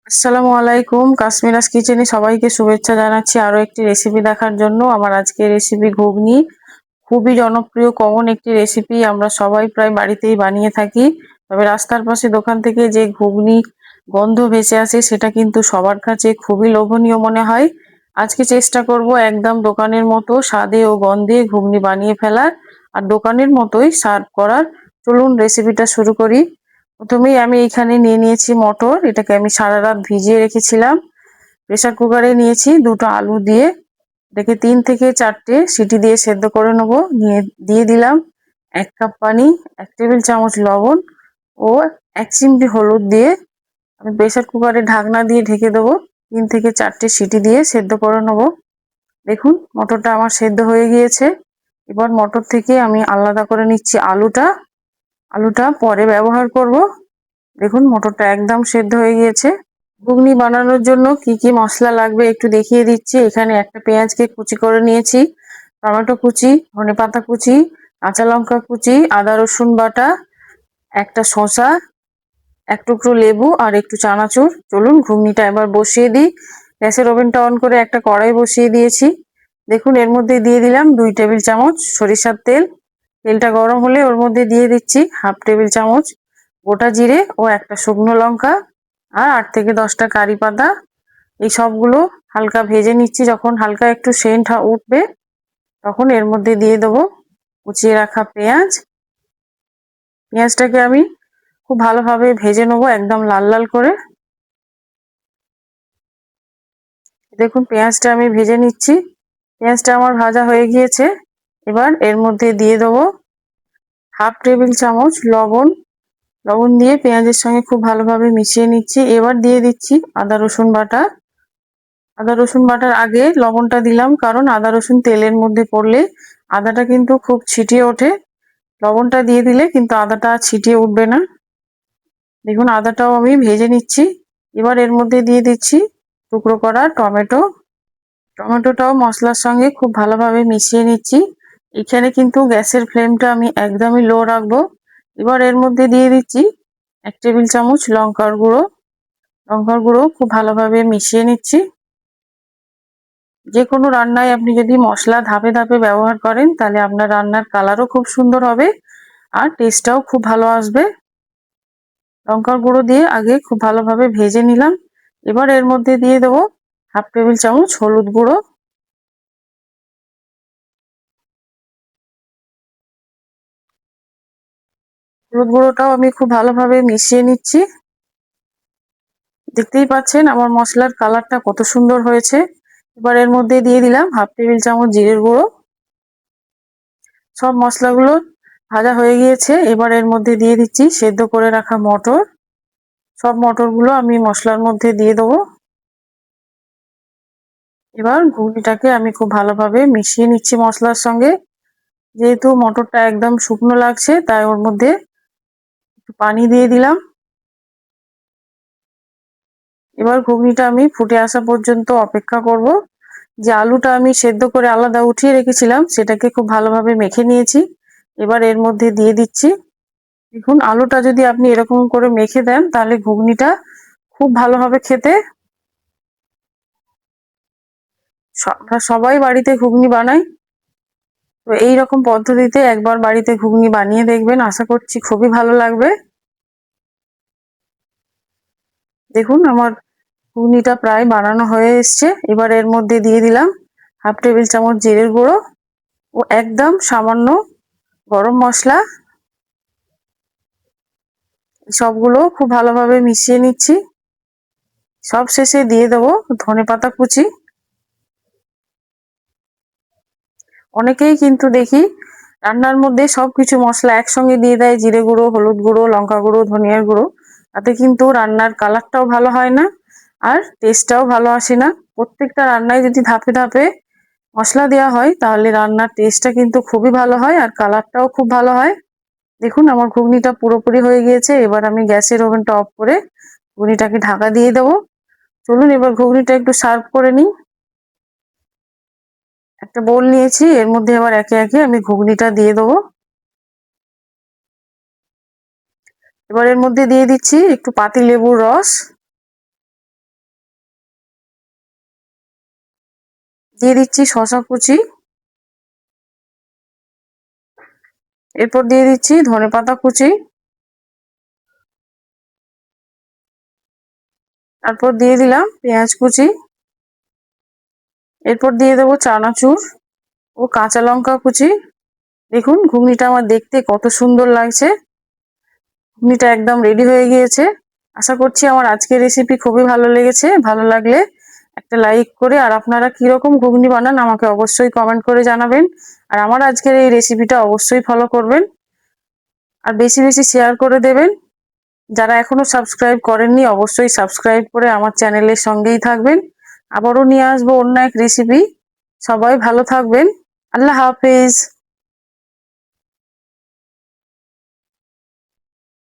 আসসালামু আলাইকুম। কাশ্মীরাস কিচেনে সবাইকে শুভেচ্ছা জানাচ্ছি আরো একটি রেসিপি দেখার জন্য। আমার আজকের রেসিপি ঘুগনি। খুবই জনপ্রিয় কমন একটি রেসিপি, আমরা সবাই প্রায় বাড়িতেই বানিয়ে থাকি। তবে রাস্তার পাশে দোকান থেকে যে ঘুগনি গন্ধ ভেসে আসে সেটা কিন্তু সবার কাছে খুবই লোভনীয় মনে হয়। আজকে চেষ্টা করব একদম দোকানের মতো স্বাদে ও গন্ধে ঘুগনি বানিয়ে ফেলার, আর দোকানের মতোই সার্ভ করার। চলুন রেসিপিটা শুরু করি। প্রথমেই আমি এখানে নিয়ে নিয়েছি মটর, এটাকে আমি সারা রাত ভিজিয়ে রেখেছিলাম। প্রেসার কুকারে নিয়েছি দুটো আলু দিয়ে এটাকে 3 থেকে 4টে সিটি দিয়ে সেদ্ধ করে নেবো। দিয়ে দিলাম 1 কাপ পানি, 1 টেবিল চামচ লবণ ও 1 চিমটি হলুদ দিয়ে আমি প্রেসার কুকারে ঢাকনা দিয়ে ঢেকে দেবো। 3 থেকে 4টে সিটি দিয়ে সেদ্ধ করে নেবো। দেখুন মটরটা আমার সেদ্ধ হয়ে গিয়েছে। এবার মটর থেকে আমি আলাদা করে নিচ্ছি আলুটা। আলুটা পরে ব্যবহার করব। দেখুন মটরটা একদম সেদ্ধ হয়ে গিয়েছে। ঘুগনি বানানোর জন্য কি কি মশলা লাগবে একটু দেখিয়ে দিচ্ছি। এখানে একটা পেঁয়াজকে কুচি করে নিয়েছি, টমেটো কুচি, ধনেপাতা কুচি, কাঁচা লঙ্কা কুচি, আদা রসুন বাটা, একটা শসা, 1 টুকরো লেবু আর একটু চানাচুর। চলুন ঘুগনিটা এবার বসিয়ে দিই। গ্যাসের ওভেনটা অন করে একটা কড়াই বসিয়ে দিয়েছি। দেখুন এর মধ্যে দিয়ে দিলাম 2 টেবিল চামচ সরিষার তেল। তেলটা গরম হলে ওর মধ্যে দিয়ে দিচ্ছি 1/2 টেবিল চামচ গোটা জিরে ও একটা শুকনো লঙ্কা আর 8 থেকে 10টা কারি পাতা। এই সবগুলো হালকা ভেজে নিচ্ছি। যখন হালকা একটু সেন্ট উঠবে তখন এর মধ্যে দিয়ে দেবো কুচিয়ে রাখা পেঁয়াজ। পেঁয়াজটাকে আমি খুব ভালোভাবে ভেজে নেবো একদম লাল লাল করে। দেখুন পেঁয়াজটা আমি ভেজে নিচ্ছি। পেঁয়াজটা আমার ভাজা হয়ে গিয়েছে। এবার এর মধ্যে দিয়ে দেবো 1/2 টেবিল চামচ লবণ। লবণ দিয়ে পেঁয়াজের সঙ্গে খুব ভালোভাবে মিশিয়ে নিচ্ছি। এবার দিয়ে দিচ্ছি আদা রসুন বাটা। আদা রসুন বাটার আগে লবণটা দিলাম, কারণ আদা রসুন তেলের মধ্যে পড়লে আদাটা কিন্তু খুব ছিটিয়ে ওঠে। লবণটা দিয়ে দিলে কিন্তু আদাটা ছিটিয়ে উঠবে না। দেখুন আদাটাও আমি ভেজে নিচ্ছি। এবার এর মধ্যে দিয়ে দিচ্ছি টুকরো করা টমেটো। টমেটোটাও মশলার সঙ্গে খুব ভালোভাবে মিশিয়ে নিচ্ছি। এখানে কিন্তু গ্যাসের ফ্লেমটা আমি একদমই লো রাখবো। এবার এর মধ্যে দিয়ে দিচ্ছি 1 টেবিল চামচ লঙ্কার গুঁড়ো। লঙ্কার গুঁড়ো খুব ভালোভাবে মিশিয়ে নিচ্ছি। যে কোনো রান্নায় আপনি যদি মশলা ধাপে ধাপে ব্যবহার করেন তাহলে আপনার রান্নার কালারও খুব সুন্দর হবে আর টেস্টটাও খুব ভালো আসবে। লঙ্কার গুঁড়ো দিয়ে আগে খুব ভালোভাবে ভেজে নিলাম। এবার এর মধ্যে দিয়ে দেবো 1/2 টেবিল চামচ হলুদ গুঁড়ো। হলুদ গুঁড়োটাও আমি খুব ভালোভাবে মিশিয়ে নিচ্ছি। দেখতেই পাচ্ছেন আমার মশলার কালারটা কত সুন্দর হয়েছে। এবার এর মধ্যে দিয়ে দিলাম 1/2 টেবিল চামচ জিরের গুঁড়ো। সব মশলাগুলো ভাজা হয়ে গিয়েছে। এবার এর মধ্যে দিয়ে দিচ্ছি সেদ্ধ করে রাখা মটর। সব মটরগুলো আমি মশলার মধ্যে দিয়ে দেবো। এবার ঘুগনিটাকে আমি খুব ভালোভাবে মিশিয়ে নিচ্ছি মশলার সঙ্গে। যেহেতু মটরটা একদম শুকনো লাগছে তাই ওর মধ্যে একটু পানি দিয়ে দিলাম। এবার ঘুগনিটা আমি ফুটে আসা পর্যন্ত অপেক্ষা করব। যে আলুটা আমি সেদ্ধ করে আলাদা উঠিয়ে রেখেছিলাম সেটাকে খুব ভালোভাবে মেখে নিয়েছি। এবার এর মধ্যে দিয়ে দিচ্ছি। দেখুন আলুটা যদি আপনি এরকম করে মেখে দেন তাহলে ঘুগনিটা খুব ভালো হবে খেতে। আমরা সবাই বাড়িতে ঘুগনি বানাই, তো এইরকম পদ্ধতিতে একবার বাড়িতে ঘুগনি বানিয়ে দেখবেন, আশা করছি খুবই ভালো লাগবে। দেখুন আমার ঘুগনিটা প্রায় বানানো হয়ে এসছে। এবার এর মধ্যে দিয়ে দিলাম 1/2 টেবিল চামচ জিরের গুঁড়ো ও একদম সামান্য গরম মশলা। সবগুলো খুব ভালোভাবে মিশিয়ে নিচ্ছি। সব শেষে দিয়ে দেবো ধনেপাতা কুচি। অনেকেই কিন্তু দেখি রান্নার মধ্যে সবকিছু মশলা একসঙ্গে দিয়ে দেয়, জিরে গুঁড়ো, হলুদ গুঁড়ো, লঙ্কা গুঁড়ো, ধনিয়ার গুঁড়ো। তাতে কিন্তু রান্নার কালারটাও ভালো হয় না আর টেস্টটাও ভালো আসে না। প্রত্যেকটা রান্নায় যদি ধাপে ধাপে মশলা দেওয়া হয় তাহলে রান্নার টেস্টটা কিন্তু খুবই ভালো হয় আর কালারটাও খুব ভালো হয়। দেখুন আমার ঘুগনিটা পুরোপুরি হয়ে গিয়েছে। এবার আমি গ্যাসের ওভেনটা অফ করে ঘুগনিটাকে ঢাকা দিয়ে দেবো। চলুন এবার ঘুগনিটা একটু সার্ভ করে নিই। একটা বোল নিয়েছি, এর মধ্যে আবার একে একে আমি ঘুগনিটা দিয়ে দেবো। এবার এর মধ্যে দিয়ে দিচ্ছি একটু পাতি লেবুর রস। দিয়ে দিচ্ছি শসা কুচি, এরপর দিয়ে দিচ্ছি ধনেপাতা কুচি, তারপর দিয়ে দিলাম পেঁয়াজ কুচি, এরপর দিয়ে দেবো চানাচুর ও কাঁচা লঙ্কা কুচি। দেখুন ঘুগনিটা আমার দেখতে কত সুন্দর লাগছে। ঘুগনিটা একদম রেডি হয়ে গিয়েছে। আশা করছি আমার আজকের রেসিপি খুবই ভালো লেগেছে। ভালো লাগলে একটা লাইক করে, আর আপনারা কিরকম ঘুগনি বানান আমাকে অবশ্যই কমেন্ট করে জানাবেন। আর আমার আজকের এই রেসিপিটা অবশ্যই ফলো করবেন, আর বেশি বেশি শেয়ার করে দেবেন। যারা এখনো সাবস্ক্রাইব করেননি অবশ্যই সাবস্ক্রাইব করে আমার চ্যানেলের সঙ্গেই থাকবেন। আবারও নিয়ে আসবো অন্য এক রেসিপি। সবাই ভালো থাকবেন। আল্লাহ হাফেজ।